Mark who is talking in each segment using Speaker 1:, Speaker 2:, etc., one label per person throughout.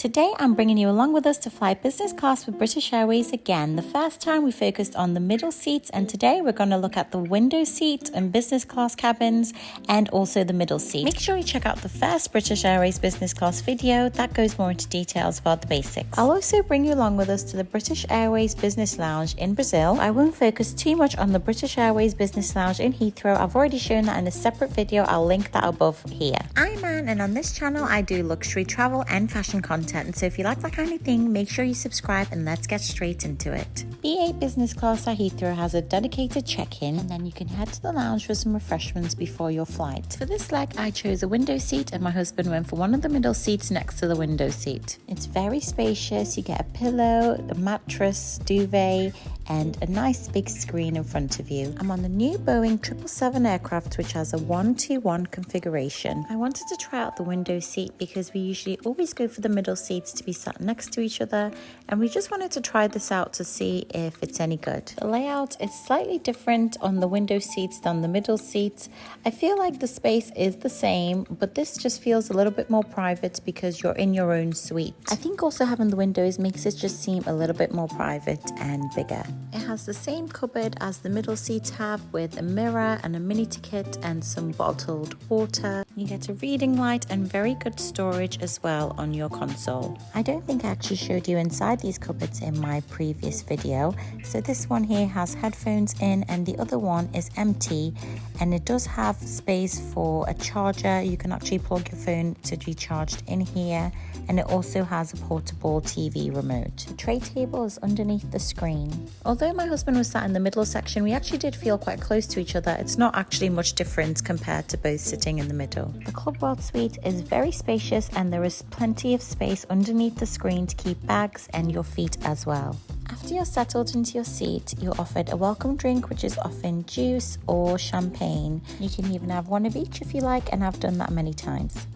Speaker 1: Today, I'm bringing you along with us to fly business class with British Airways again. The first time we focused on the middle seats, and today we're going to look at the window seat and business class cabins and also the middle seat. Make sure you check out the first British Airways business class video that goes more into details about the basics. I'll also bring you along with us to the British Airways Business Lounge in Brazil. I won't focus too much on the British Airways Business Lounge in Heathrow. I've already shown that in a separate video. I'll link that above here. I'm Anne, and on this channel I do luxury travel and fashion content. And so if you like that kind of thing, make sure you subscribe and let's get straight into it. BA Business Class at Heathrow has a dedicated check-in, and then you can head to the lounge for some refreshments before your flight. For this leg, I chose a window seat and my husband went for one of the middle seats next to the window seat. It's very spacious. You get a pillow, a mattress, duvet, and a nice big screen in front of you. I'm on the new Boeing 777 aircraft, which has a 1-2-1 configuration. I wanted to try out the window seat because we usually always go for the middle seats to be sat next to each other, and we just wanted to try this out to see if it's any good. The layout is slightly different on the window seats than the middle seats. I feel like the space is the same, but this just feels a little bit more private because you're in your own suite. I think also having the windows makes it just seem a little bit more private and bigger. It has the same cupboard as the middle seats have, with a mirror and a mini ticket and some bottled water. You get a reading light and very good storage as well on your console. I don't think I actually showed you inside these cupboards in my previous video. So this one here has headphones in and the other one is empty, and it does have space for a charger. You can actually plug your phone to be charged in here, and it also has a portable TV remote. The tray table is underneath the screen. Although my husband was sat in the middle section, we actually did feel quite close to each other. It's not actually much difference compared to both sitting in the middle. The Club World Suite is very spacious, and there is plenty of space underneath the screen to keep bags and your feet as well. After you're settled into your seat, you're offered a welcome drink, which is often juice or champagne. You can even have one of each if you like, and I've done that many times.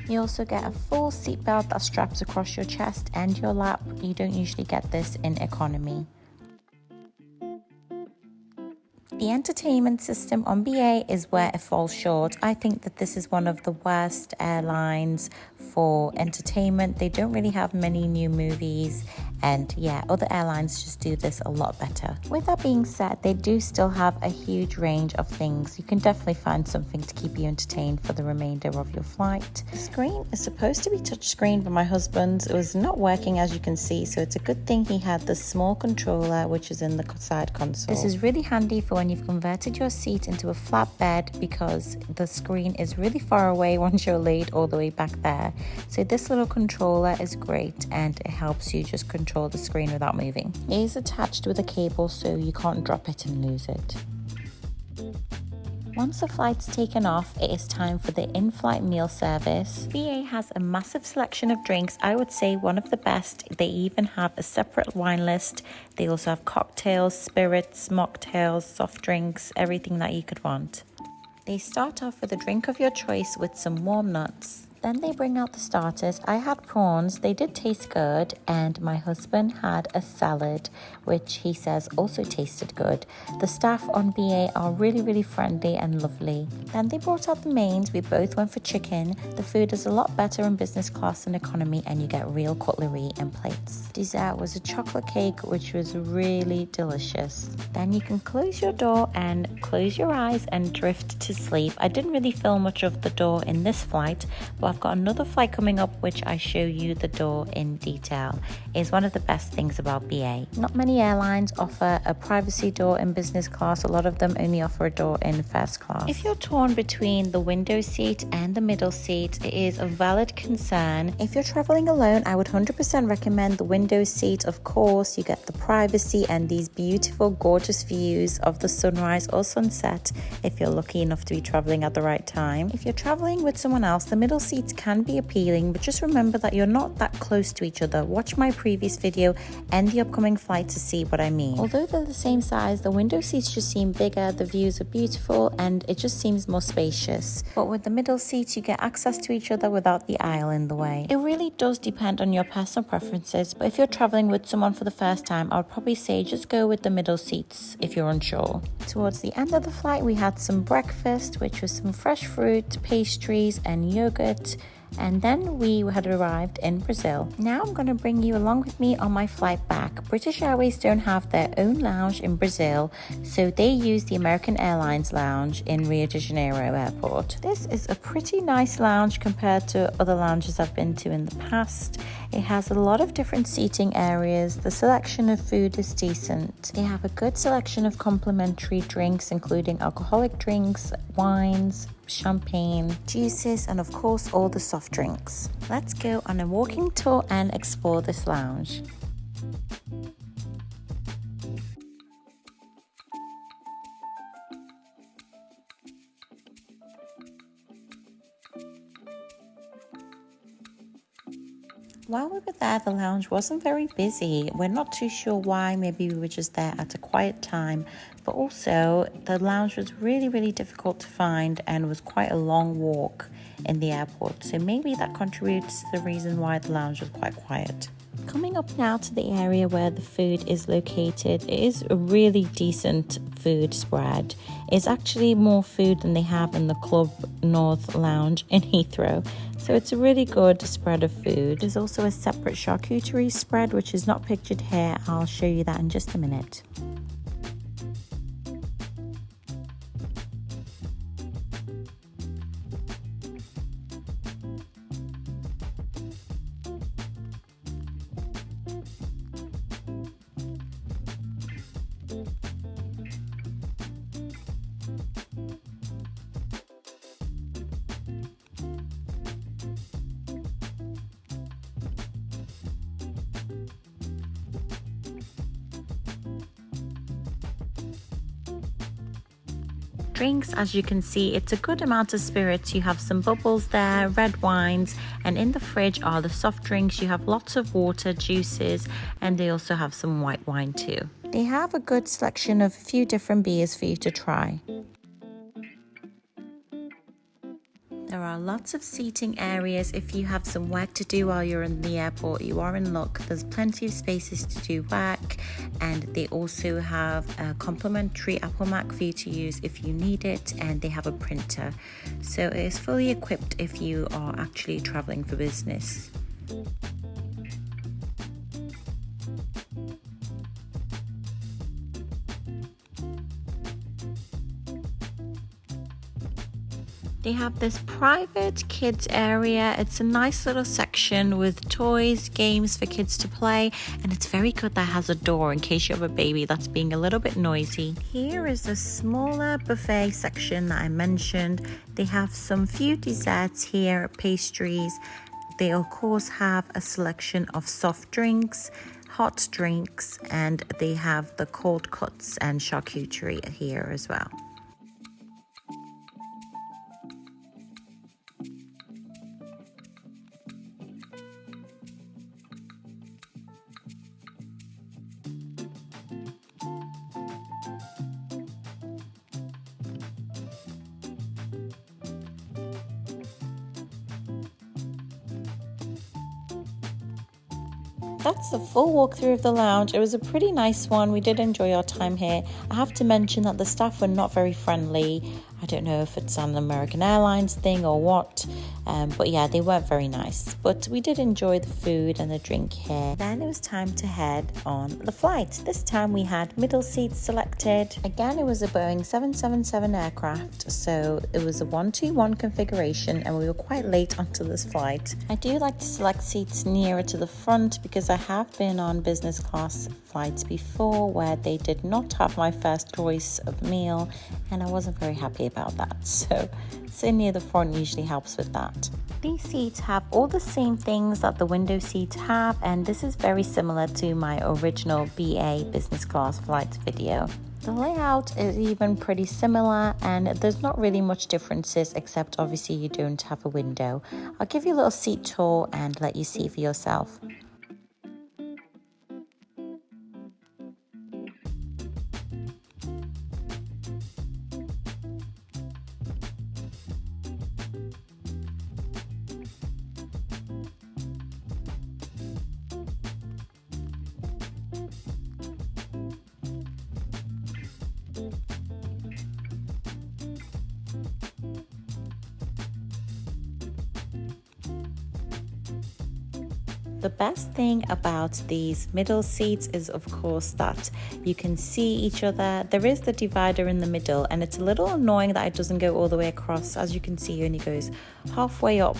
Speaker 1: You also get a full seatbelt that straps across your chest and your lap. You don't usually get this in economy. The entertainment system on BA is where it falls short. I think that this is one of the worst airlines for entertainment. They don't really have many new movies, and yeah, other airlines just do this a lot better. With that being said, they do still have a huge range of things. You can definitely find something to keep you entertained for the remainder of your flight. The screen is supposed to be touchscreen, but my husband's it was not working, as you can see, so it's a good thing he had the small controller which is in the side console. This is really handy for when you've converted your seat into a flat bed, because the screen is really far away once you're laid all the way back there. So this little controller is great, and it helps you just control the screen without moving. It is attached with a cable, so you can't drop it and lose it. Once the flight's taken off, it is time for the in-flight meal service. BA has a massive selection of drinks, I would say one of the best. They even have a separate wine list. They also have cocktails, spirits, mocktails, soft drinks, everything that you could want. They start off with a drink of your choice with some warm nuts. Then they bring out the starters. I had prawns, they did taste good, and my husband had a salad, which he says also tasted good. The staff on BA are really friendly and lovely. Then they brought out the mains. We both went for chicken. The food is a lot better in business class than economy, and you get real cutlery and plates. Dessert was a chocolate cake, which was really delicious. Then you can close your door and close your eyes and drift to sleep. I didn't really film much of the door in this flight, but I've got another flight coming up which I show you the door in detail. It's one of the best things about BA. Not many airlines offer a privacy door in business class. A lot of them only offer a door in first class. If you're torn between the window seat and the middle seat, it is a valid concern. If you're traveling alone, I would 100% recommend the window seat. Of course, you get the privacy and these beautiful, gorgeous views of the sunrise or sunset if you're lucky enough to be traveling at the right time. If you're traveling with someone else, the middle seat seats can be appealing, but just remember that you're not that close to each other. Watch my previous video and the upcoming flight to see what I mean. Although they're the same size, the window seats just seem bigger, the views are beautiful, and it just seems more spacious. But with the middle seats, you get access to each other without the aisle in the way. It really does depend on your personal preferences, but if you're traveling with someone for the first time, I would probably say just go with the middle seats if you're unsure. Towards the end of the flight, we had some breakfast, which was some fresh fruit, pastries, and yogurt. And then we had arrived in Brazil. Now I'm going to bring you along with me on my flight back. British Airways don't have their own lounge in Brazil, so they use the American Airlines Lounge in Rio de Janeiro airport. This is a pretty nice lounge compared to other lounges I've been to in the past. It has a lot of different seating areas. The selection of food is decent. They have a good selection of complimentary drinks, including alcoholic drinks, wines, champagne, juices, and of course all the soft drinks. Let's go on a walking tour and explore this lounge. While we were there, the lounge wasn't very busy. We're not too sure why. Maybe we were just there at a quiet time. But also, the lounge was really difficult to find and was quite a long walk in the airport. So maybe that contributes to the reason why the lounge was quite quiet. Coming up now to the area where the food is located, it is a really decent food spread. It's actually more food than they have in the Club North Lounge in Heathrow. So it's a really good spread of food. There's also a separate charcuterie spread, which is not pictured here. I'll show you that in just a minute. Drinks, as you can see, it's a good amount of spirits. You have some bubbles there, red wines, and in the fridge are the soft drinks. You have lots of water, juices, and they also have some white wine too. They have a good selection of a few different beers for you to try. There are lots of seating areas. If you have some work to do while you're in the airport, you are in luck. There's plenty of spaces to do work, and they also have a complimentary Apple Mac for you to use if you need it, and they have a printer. So it is fully equipped if you are actually traveling for business. They have this private kids area. It's a nice little section with toys, games for kids to play, and it's very good that it has a door in case you have a baby that's being a little bit noisy. Here is a smaller buffet section that I mentioned. They have some few desserts here, pastries. They of course have a selection of soft drinks, hot drinks, and they have the cold cuts and charcuterie here as well. That's the full walkthrough of the lounge. It was a pretty nice one. We did enjoy our time here. I have to mention that the staff were not very friendly. I don't know if it's an American Airlines thing or what, but yeah, they weren't very nice. But we did enjoy the food and the drink here. Then it was time to head on the flight. This time we had middle seats selected. Again, it was a Boeing 777 aircraft, so it was a 1-2-1 configuration, and we were quite late onto this flight. I do like to select seats nearer to the front because I have been on business class flights before where they did not have my first choice of meal, and I wasn't very happy about that. So sitting near the front usually helps with that. These seats have all the same things that the window seats have, and this is very similar to my original BA business class flights video. The layout is even pretty similar, and there's not really much differences except obviously you don't have a window. I'll give you a little seat tour and let you see for yourself. The best thing about these middle seats is, of course, that you can see each other. There is the divider in the middle, and it's a little annoying that it doesn't go all the way across. As you can see, it only goes halfway up.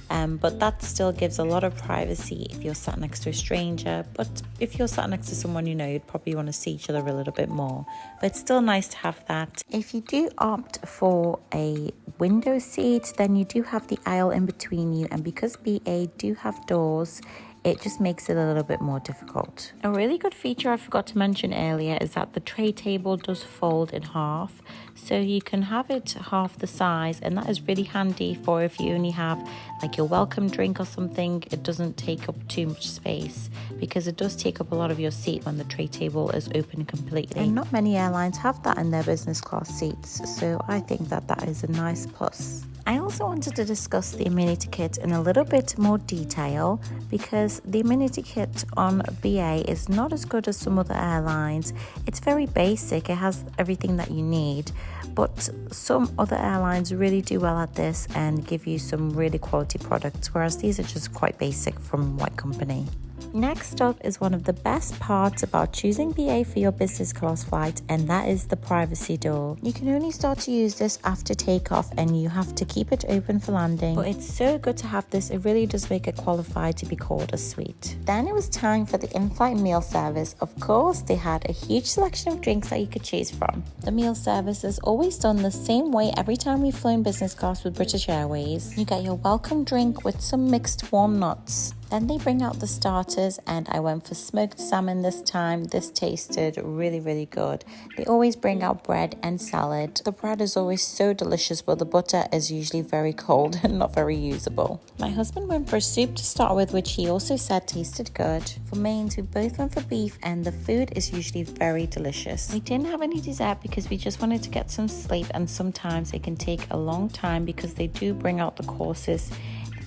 Speaker 1: But that still gives a lot of privacy if you're sat next to a stranger. But if you're sat next to someone you know, you'd probably want to see each other a little bit more. But it's still nice to have that. If you do opt for a window seat, then you do have the aisle in between you. And because BA do have doors, it just makes it a little bit more difficult. A really good feature I forgot to mention earlier is that the tray table does fold in half, so you can have it half the size, and that is really handy for if you only have like your welcome drink or something. It doesn't take up too much space because it does take up a lot of your seat when the tray table is open completely. And not many airlines have that in their business class seats, so I think that that is a nice plus. I also wanted to discuss the amenity kit in a little bit more detail because the amenity kit on BA is not as good as some other airlines. It's very basic, it has everything that you need, but some other airlines really do well at this and give you some really quality products, whereas these are just quite basic from White Company. Next up is one of the best parts about choosing BA for your business class flight, and that is the privacy door. You can only start to use this after takeoff and you have to keep it open for landing, but it's so good to have this. It really does make it qualify to be called a suite. Then it was time for the in-flight meal service. Of course, they had a huge selection of drinks that you could choose from. The meal service is always done the same way every time we've flown business class with British Airways. You get your welcome drink with some mixed warm nuts. Then they bring out the starters, and I went for smoked salmon this time. This tasted really, really good. They always bring out bread and salad. The bread is always so delicious, but the butter is usually very cold and not very usable. My husband went for a soup to start with, which he also said tasted good. For mains, we both went for beef, and the food is usually very delicious. We didn't have any dessert because we just wanted to get some sleep, and sometimes it can take a long time because they do bring out the courses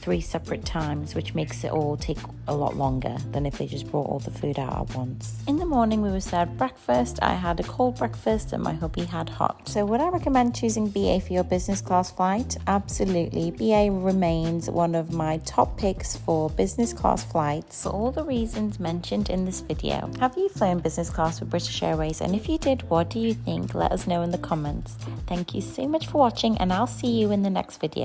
Speaker 1: 3 separate times, which makes it all take a lot longer than if they just brought all the food out at once. In the morning we were served breakfast. I had a cold breakfast and my hubby had hot. So would I recommend choosing BA for your business class flight? Absolutely. BA remains one of my top picks for business class flights for all the reasons mentioned in this video. Have you flown business class with British Airways? And if you did, what do you think? Let us know in the comments. Thank you so much for watching, and I'll see you in the next video.